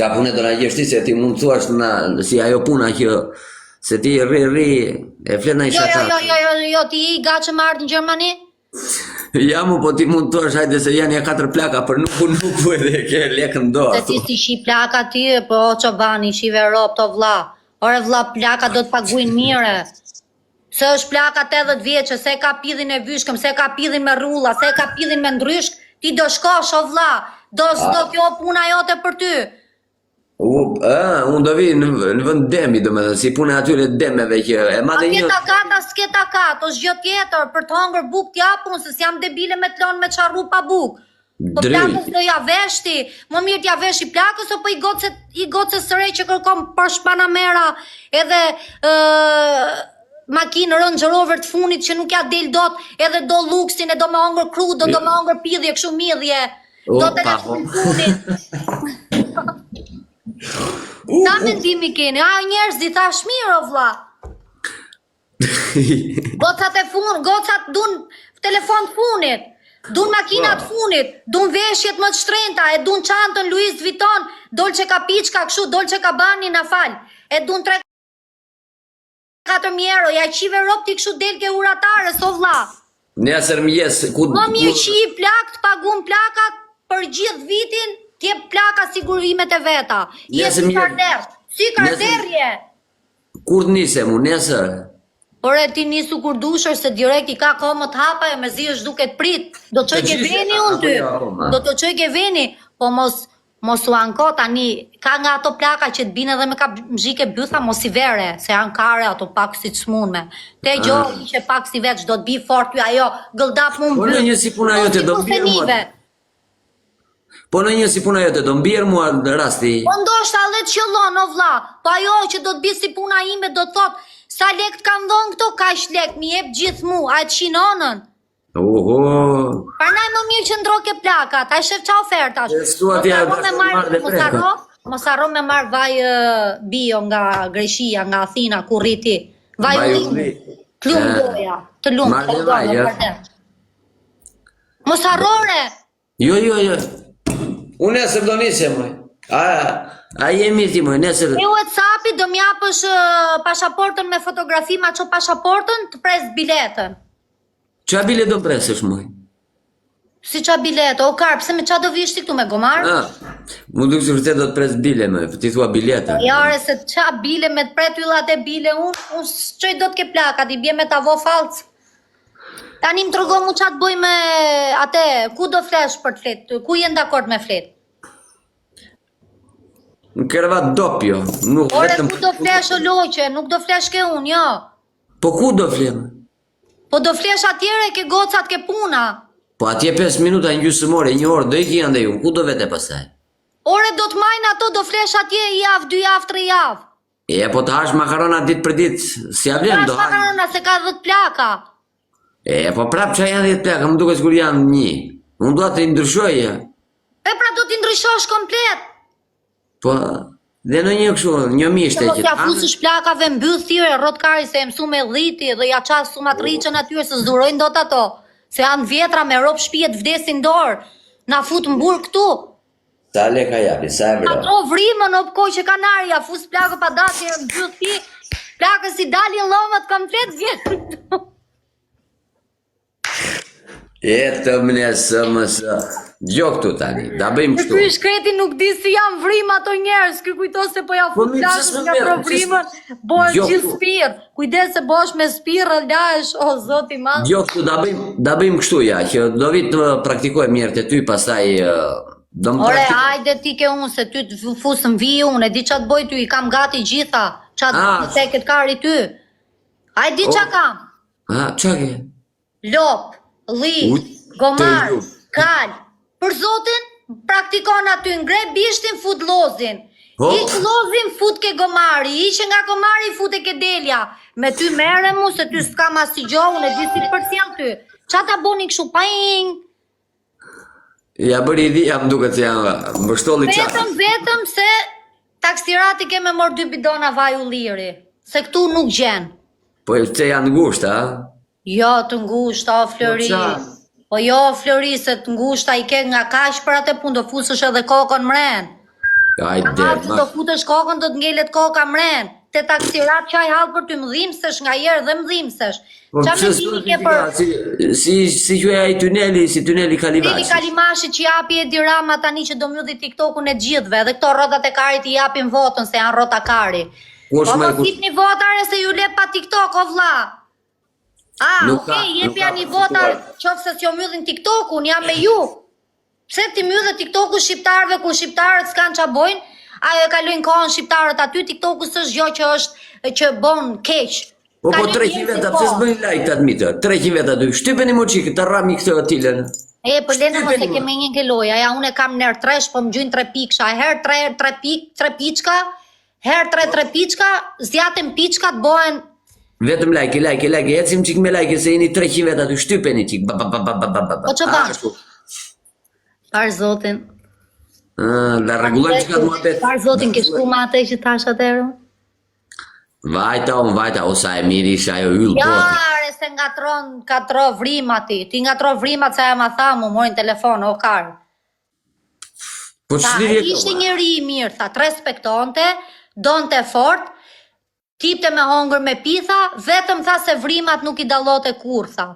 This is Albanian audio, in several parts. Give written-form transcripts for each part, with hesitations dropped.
Qa punë do na gjesh ti se ti mund të thuash si ajo puna që se ti rri e flet në shatat. Jo, ti i gaçë më ardh në Gjermani? Ja mu, po ti mund të thuash hajde se janë ja 4 plaka për nuk po edhe ke lekën do. Se ti si shi plaka ti, po çobani, shive rob to vlla. Ore vlla, plaka do të paguajnë mirë. Se është plaka 80 vjeçë, se ka pidhin e vyshkëm, se ka pidhin me rrulla, se ka pidhin me ndryshk, ti do shkosh o vlla. Do kjo puna jote për ty. Unë do vi në vend demi, domethënë, si puna atyre demeve që e madhe një. Sketa kat, o gjë tjetër për të hëngër bukë t'japun, se s'jam debile me t'lon me çarru pa bukë. Po plakës do ja veshti, më mirë t'ja veshi plakës apo i gocë sërej që kërkom për Panamera edhe makinë Range Rover të funit që nuk ja del dot, edhe do luksin, e do me hëngër kru, do me hëngër pidhje, kështu midhje. Do telefon funit. Sa mendimi keni? Njerëzit thash mirë o vlla. Gocat dun telefon të funit. Dun makinat funit, dun veshjet më të shtrenjta, e dun çantën Louis Vuitton, Dolce Capiçka, kështu Dolce Gabbani na fal. E dun 3-4 euro, ja qive rob ti kështu del ke uratare, so vlla. Nesër mëjes ku më mirë që i plak të pagun plakat për gjithë vitin, t'jep plaka sigurimet e veta. Si karderje. Kur të nisem unë nesër? Ore ti nisu kur dushër se direkt i ka komët hapa e me zi është duke të prit. Do të qoj ke veni unë ty. Do të qoj ke veni. Po mos u anko tani. Ka nga ato plaka që të bine dhe me ka mzhike bytha mos i vere. Se janë kare ato pak si të smunme. Te gjo ishe pak si veç do të bi fort ju ajo. Gëldap mu më Po në një si puna jote do mbirë mua. Po në një si puna jote do mbirë mua në rasti. Po ndoshta le të qëllon o vlla. Po ajo që do të bi si puna ime do të thot sa lek të kam dhonë këto, kaq lek, mi jep gjithë mu, a e të shinonën. Oho. Parnaj më mirë që ndro ke plaka, ta shef qa ofertash. Mos arro me marrë vaj bio nga Greqia, nga Athina, ku rriti. Vaj ullim, të lumë doja, të lumë. Mos arrore. Jo. Unë esër do nisem, moj. A jemi ti moj, nesër... E WhatsApp-i do m'japësh pasaportën me fotografi, ma që pasaportën të pres biletën. Qa bilet do presësh moj? Si qa biletë, o karpë, se me qa do vishti këtu me gomarë? Mu duk që vërtet do të pres bile moj, ti thua bileta. Jare se qa bile me të pret yllat e bile unë qëj do t'ke plaka, ti bje me t'avo falcë. Tani më të rëgo mu qa të boj me ate, ku do flesh për të fletë, ku jenë dakord me fletë? Në kërëvat dopjo. Ore ku do flesh o loqe, nuk do flesh ke unë, jo. Po ku do flesh? Po do flesh atjere ke gocat ke puna. Po atje 5 minuta në gjysmore, 1 orë, do i ki ande ju, ku do vete pasaj? Ore do të majnë ato, do flesh atje i javë, 2 javë, 3 javë. Po të hash makarona ditë për ditë, si avlen do hash. Hash makarona se ka 10 plaka. Po prap që janë 10 plaka, më duke s'kur janë 1. Unë do të i ndryshoje. Pra do t'i ndryshosh komplet. Po, dhe në një këshu, një mishte që... Po t'ja fusësh plakave mbyll thire, rotkari se e mësu me dhiti dhe ja qasë sumatriqën atyre se zdurojnë do të ato. Se janë vjetra me ropë shpijet vdesin dorë, na fut mburë këtu. Sa le ka japi, sa e bro? Atro vrimën o pëkoj që kanari, ja fus plakë pa dati e mbyll thi, plakës si dalin lomët komplet vjetë. Të mënesë, mësë, gjo këtu tani, da bëjmë kështu. Ky shkreti nuk di si jam vrim ato njerës, ky kujto se po ja fut plakës nga provrimën, bosh gjithë spirë, kujdes se bosh me spirë, lash, o zoti madh. Gjo këtu, da bëjmë kështu ja, që do vitë të praktikojmë njerë të ty, pasaj... Ore, hajde ti ke unë, se ty të fusëm vi unë, e di qatë boj ty, i kam gati gjitha, qatë të këtë kari ty. Hajde di qa kam. Qa ke? Lop. Li, gomar, kal. Për zotin, praktikon aty, ngre bishtin, fut lozin. Iq lozin, fut ke gomari. Iqe nga gomari, fut e ke delja. Me ty mere mu, se ty s'kam asi gjohun, e disit për sjell ty. Qa ta boni këshu pajing? Ja bëri dhja më duke të janë mbështolli qatë. Vetëm se taksirati ke me mor 2 bidona vaj u liri. Se këtu nuk gjen. Po e që janë ngushta, a? Jo, të ngushta, o Flori. Po jo, Flori, se të ngushta i ke nga kash për atë punë, do fusësh edhe kokën mren. Hajde, Do futesh kokën, do të ngelet koka mren. Te taksirat çaj hall për ty mëdhimsesh nga herë dhe mëdhimsesh. Po Qa pse mendimi ke për si quaj ai tuneli, si tuneli Kalimashi. Tuneli Kalimashi që japi Edi Rama tani që do mbyllë TikTokun e gjithëve dhe këto rrotat e karit i japin votën se janë rrota kari. Po mos hipni votare se ju le pa TikTok o vlla. Okej, jepja një votar qofse s'jo mbyllin TikTokun, jam me ju. Pse ti mbyllë TikToku shqiptarëve kur shqiptarët s'kan ç'a bojnë? Ajo e kalojnë kohën shqiptarët aty, TikToku s'është gjë që është që bën keq. Po 300 veta, pse s'bëjnë like të admitë? 300 veta aty. Shtypeni mo çik, të rrami këtë atilën. Po lena mos e kemë një ke loja, ja unë kam ner 3, po më gjyn 3 piksha, herë 3 piçka, herë 3 piçka, zjatën piçkat bëhen. Vetëm like, ecim çik me like se jeni 300 veta aty, shtypeni çik. Po ç'a bën? Par zotin. La rregullojmë çka muhabet. Par zotin ke shku me atë që thash atëherë? Vajta, o sa e mirë isha ajo yll po. Ja, se katro vrimat ti. Ti ngatro vrimat sa e ma tha, mu morin telefon, o kar. Po ç'lidhje ka? Ishte njëri i mirë, tha, të respektonte, donte fort, tipte me hongër me pitha, vetëm tha se vrimat nuk i dallote kur, tha.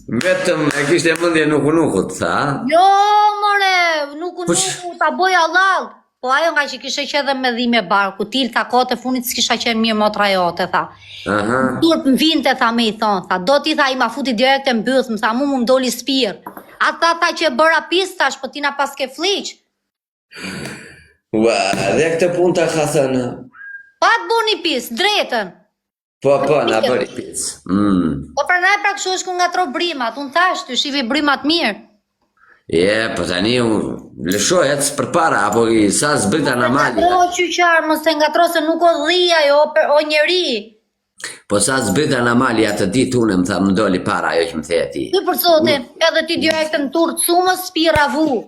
Vetëm e kishte mendje nukut, tha. Jo, more, nukut, ta boja lall. Po ajo nga që kishe qenë dhe me dhime barku, til tha kote funit s'kisha qenë mirë motra jote, tha. Turp më vinte, tha me i thonë, tha, do t'i tha i ma futi direkt e mbyth, më tha mu më doli spirë. Ata tha që e bëra pistash, po tina pas ke fliq. Ua, dhe këtë pun të ka thënë. Pa të buni pis, drejtën. Po, na bëri pis. Po pra naj pra këshu është ku nga tro brimat, unë thash, të shivi brimat mirë. Po tani lëshohet për para, apo i sa zbrita në mali. O qyqar, mos të ngatro se nuk o dhia jo, o njeri. Po sa zbrita në mali atë ditë unë më tha më doli para, ajo që më the ti. Ty për sotin, edhe ti direkt në turë të sumës, spira vu.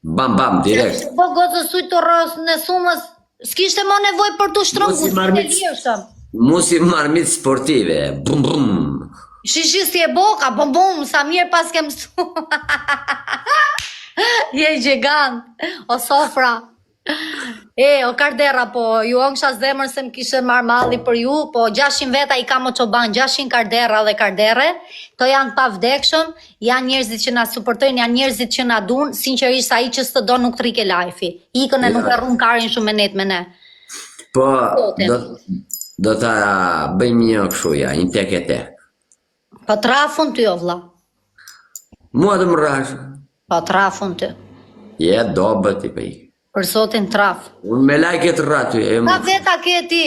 Bam, direkt. Po gozë sujtë të rës në sumës, s'kishte mo nevoj për të shtrëngu, s'kishte lirëshëm. Musi marmit sportive, bum. Shishi si e boka, bum, sa mirë pas kem su. Je gjigant, o sofra. O kardera, po ju onksha zemër se më kishe marrë malli për ju, po 600 veta i kam o qoban, 600 kardera dhe kardere, to janë pa vdekshëm, janë njerëzit që na supportojnë, janë njerëzit që na dun, sinqerisht sa i që s'të do nuk trike lajfi, ikën e nuk e rrun karin shumë me net me ne. Po, do ta bëjmë një këshuja, një tek e tek. Po trafun ty o vlla. Mua të më rrashë. Po trafun ty. Je do bëti për i. Për sotin traf. Unë me lajke të rratu. Ka veta ke ti.